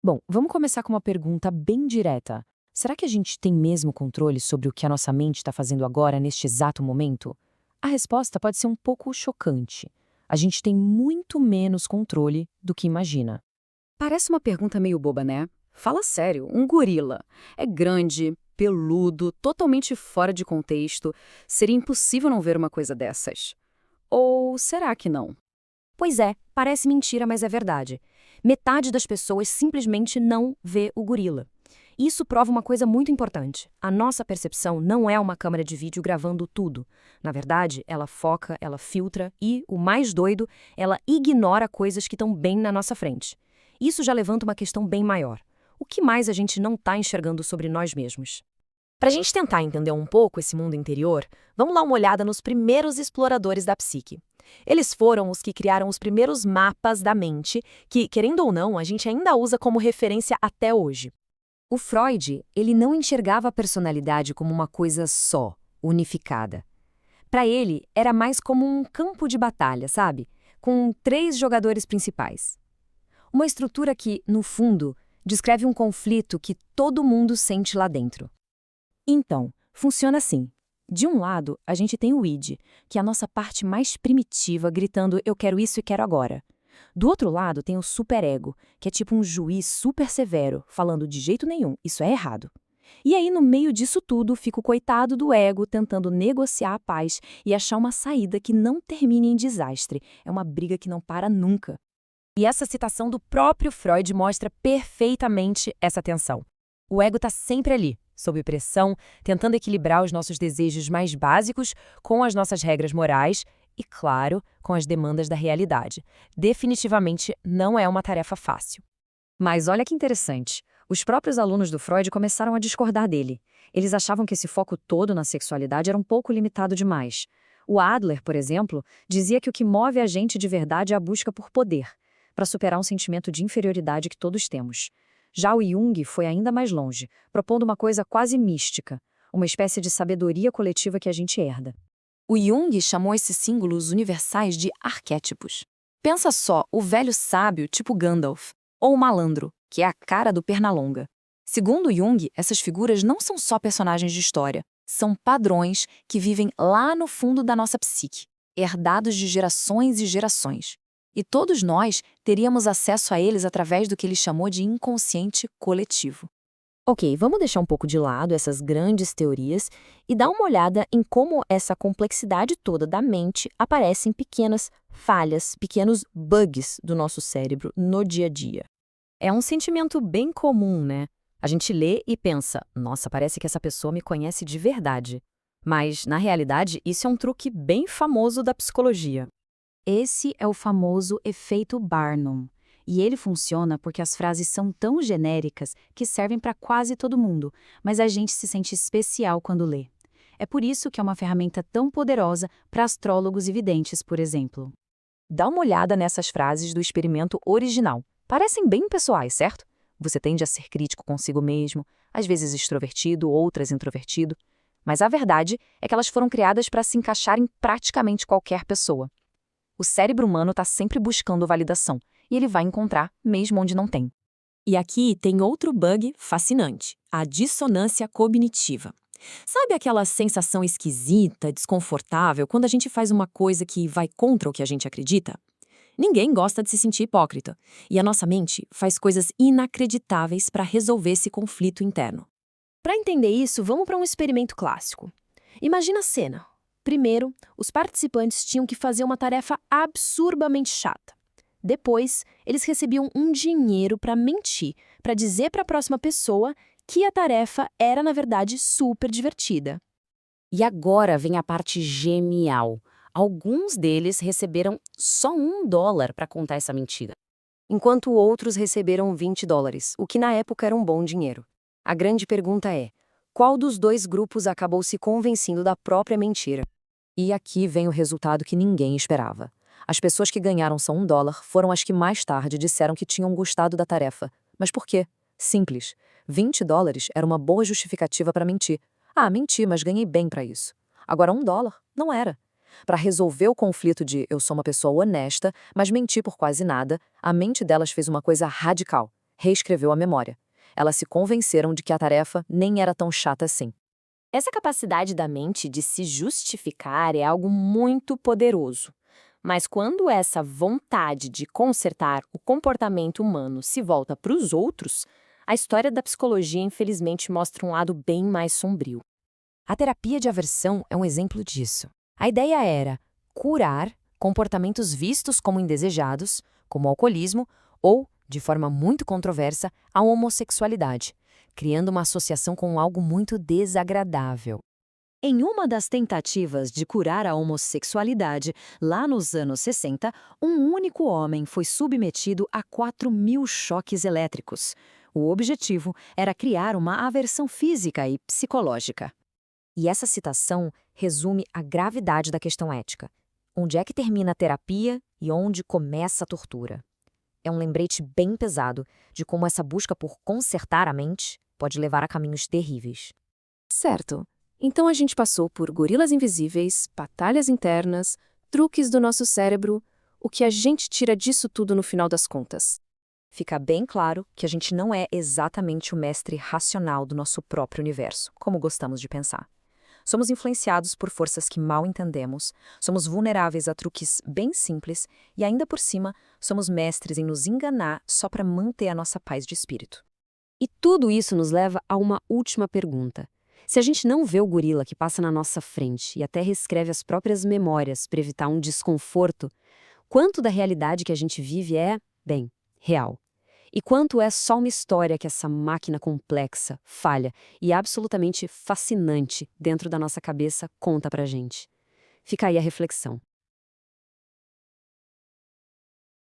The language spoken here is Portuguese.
Bom, vamos começar com uma pergunta bem direta. Será que a gente tem mesmo controle sobre o que a nossa mente está fazendo agora, neste exato momento? A resposta pode ser um pouco chocante. A gente tem muito menos controle do que imagina. Parece uma pergunta meio boba, né? Fala sério, um gorila. É grande, peludo, totalmente fora de contexto. Seria impossível não ver uma coisa dessas. Ou será que não? Pois é, parece mentira, mas é verdade. Metade das pessoas simplesmente não vê o gorila. Isso prova uma coisa muito importante. A nossa percepção não é uma câmera de vídeo gravando tudo. Na verdade, ela foca, ela filtra e, o mais doido, ela ignora coisas que estão bem na nossa frente. Isso já levanta uma questão bem maior. O que mais a gente não está enxergando sobre nós mesmos? Para a gente tentar entender um pouco esse mundo interior, vamos dar uma olhada nos primeiros exploradores da psique. Eles foram os que criaram os primeiros mapas da mente, que, querendo ou não, a gente ainda usa como referência até hoje. O Freud, ele não enxergava a personalidade como uma coisa só, unificada. Para ele, era mais como um campo de batalha, sabe? Com 3 jogadores principais. Uma estrutura que, no fundo, descreve um conflito que todo mundo sente lá dentro. Então, funciona assim. De um lado, a gente tem o id, que é a nossa parte mais primitiva gritando eu quero isso e quero agora. Do outro lado tem o superego, que é tipo um juiz super severo, falando de jeito nenhum, isso é errado. E aí, no meio disso tudo, fica o coitado do ego tentando negociar a paz e achar uma saída que não termine em desastre. É uma briga que não para nunca. E essa citação do próprio Freud mostra perfeitamente essa tensão. O ego está sempre ali, sob pressão, tentando equilibrar os nossos desejos mais básicos com as nossas regras morais e, claro, com as demandas da realidade. Definitivamente não é uma tarefa fácil. Mas olha que interessante. Os próprios alunos do Freud começaram a discordar dele. Eles achavam que esse foco todo na sexualidade era um pouco limitado demais. O Adler, por exemplo, dizia que o que move a gente de verdade é a busca por poder, para superar um sentimento de inferioridade que todos temos. Já o Jung foi ainda mais longe, propondo uma coisa quase mística, uma espécie de sabedoria coletiva que a gente herda. O Jung chamou esses símbolos universais de arquétipos. Pensa só, o velho sábio tipo Gandalf, ou o malandro, que é a cara do Pernalonga. Segundo Jung, essas figuras não são só personagens de história, são padrões que vivem lá no fundo da nossa psique, herdados de gerações e gerações. E todos nós teríamos acesso a eles através do que ele chamou de inconsciente coletivo. Ok, vamos deixar um pouco de lado essas grandes teorias e dar uma olhada em como essa complexidade toda da mente aparece em pequenas falhas, pequenos bugs do nosso cérebro no dia a dia. É um sentimento bem comum, né? A gente lê e pensa, nossa, parece que essa pessoa me conhece de verdade. Mas, na realidade, isso é um truque bem famoso da psicologia. Esse é o famoso efeito Barnum. E ele funciona porque as frases são tão genéricas que servem para quase todo mundo, mas a gente se sente especial quando lê. É por isso que é uma ferramenta tão poderosa para astrólogos e videntes, por exemplo. Dá uma olhada nessas frases do experimento original. Parecem bem pessoais, certo? Você tende a ser crítico consigo mesmo, às vezes extrovertido, outras introvertido. Mas a verdade é que elas foram criadas para se encaixar em praticamente qualquer pessoa. O cérebro humano está sempre buscando validação, e ele vai encontrar mesmo onde não tem. E aqui tem outro bug fascinante, a dissonância cognitiva. Sabe aquela sensação esquisita, desconfortável, quando a gente faz uma coisa que vai contra o que a gente acredita? Ninguém gosta de se sentir hipócrita, e a nossa mente faz coisas inacreditáveis para resolver esse conflito interno. Para entender isso, vamos para um experimento clássico. Imagina a cena. Primeiro, os participantes tinham que fazer uma tarefa absurdamente chata. Depois, eles recebiam um dinheiro para mentir, para dizer para a próxima pessoa que a tarefa era, na verdade, super divertida. E agora vem a parte genial. Alguns deles receberam só $1 para contar essa mentira, enquanto outros receberam $20, o que na época era um bom dinheiro. A grande pergunta é, qual dos dois grupos acabou se convencendo da própria mentira? E aqui vem o resultado que ninguém esperava. As pessoas que ganharam só $1 foram as que mais tarde disseram que tinham gostado da tarefa. Mas por quê? Simples. $20 era uma boa justificativa para mentir. Ah, menti, mas ganhei bem para isso. Agora $1 não era. Para resolver o conflito de eu sou uma pessoa honesta, mas menti por quase nada, a mente delas fez uma coisa radical. reescreveu a memória. Elas se convenceram de que a tarefa nem era tão chata assim. Essa capacidade da mente de se justificar é algo muito poderoso. Mas quando essa vontade de consertar o comportamento humano se volta para os outros, a história da psicologia infelizmente mostra um lado bem mais sombrio. A terapia de aversão é um exemplo disso. A ideia era curar comportamentos vistos como indesejados, como o alcoolismo ou, de forma muito controversa, a homossexualidade, criando uma associação com algo muito desagradável. Em uma das tentativas de curar a homossexualidade, lá nos anos 60, um único homem foi submetido a 4.000 choques elétricos. O objetivo era criar uma aversão física e psicológica. E essa citação resume a gravidade da questão ética. Onde é que termina a terapia e onde começa a tortura? É um lembrete bem pesado de como essa busca por consertar a mente pode levar a caminhos terríveis. Certo. Então a gente passou por gorilas invisíveis, batalhas internas, truques do nosso cérebro, o que a gente tira disso tudo no final das contas. Fica bem claro que a gente não é exatamente o mestre racional do nosso próprio universo, como gostamos de pensar. Somos influenciados por forças que mal entendemos, somos vulneráveis a truques bem simples e, ainda por cima, somos mestres em nos enganar só para manter a nossa paz de espírito. E tudo isso nos leva a uma última pergunta. Se a gente não vê o gorila que passa na nossa frente e até reescreve as próprias memórias para evitar um desconforto, quanto da realidade que a gente vive é, bem, real? E quanto é só uma história que essa máquina complexa, falha e absolutamente fascinante dentro da nossa cabeça conta pra gente? Fica aí a reflexão.